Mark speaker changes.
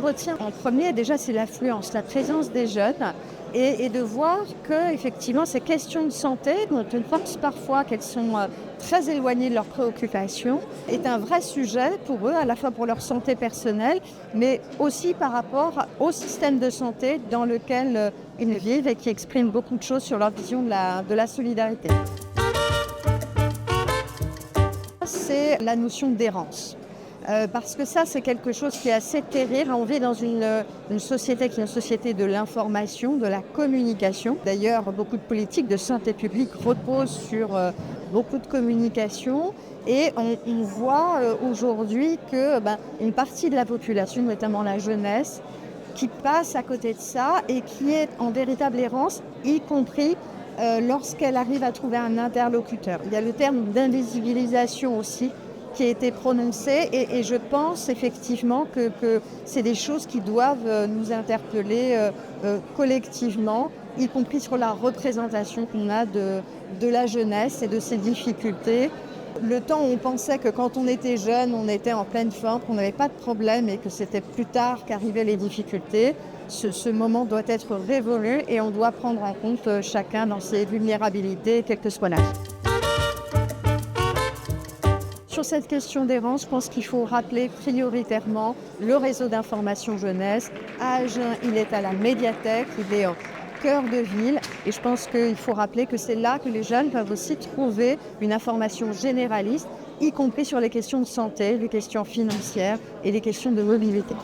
Speaker 1: retiens en premier, déjà, c'est l'affluence, la présence des jeunes et de voir qu'effectivement, ces questions de santé, dont on pense parfois qu'elles sont très éloignées de leurs préoccupations, est un vrai sujet pour eux, à la fois pour leur santé personnelle, mais aussi par rapport au système de santé dans lequel ils vivent et qui exprime beaucoup de choses sur leur vision de la solidarité. C'est la notion d'errance. Parce que ça, c'est quelque chose qui est assez terrible. On vit dans une société qui est une société de l'information, de la communication. D'ailleurs, beaucoup de politiques de santé publique reposent sur beaucoup de communication. Et on voit aujourd'hui que une partie de la population, notamment la jeunesse, qui passe à côté de ça et qui est en véritable errance, y compris lorsqu'elle arrive à trouver un interlocuteur. Il y a le terme d'invisibilisation aussi qui a été prononcé et je pense effectivement que c'est des choses qui doivent nous interpeller collectivement, y compris sur la représentation qu'on a de la jeunesse et de ses difficultés. Le temps où on pensait que quand on était jeune, on était en pleine forme, qu'on n'avait pas de problème et que c'était plus tard qu'arrivaient les difficultés, ce moment doit être révolu et on doit prendre en compte chacun dans ses vulnérabilités, quel que soit l'âge. Sur cette question d'errance, je pense qu'il faut rappeler prioritairement le réseau d'information jeunesse. À Agen, il est à la médiathèque, il est en cœur de ville et je pense qu'il faut rappeler que c'est là que les jeunes peuvent aussi trouver une information généraliste, y compris sur les questions de santé, les questions financières et les questions de mobilité.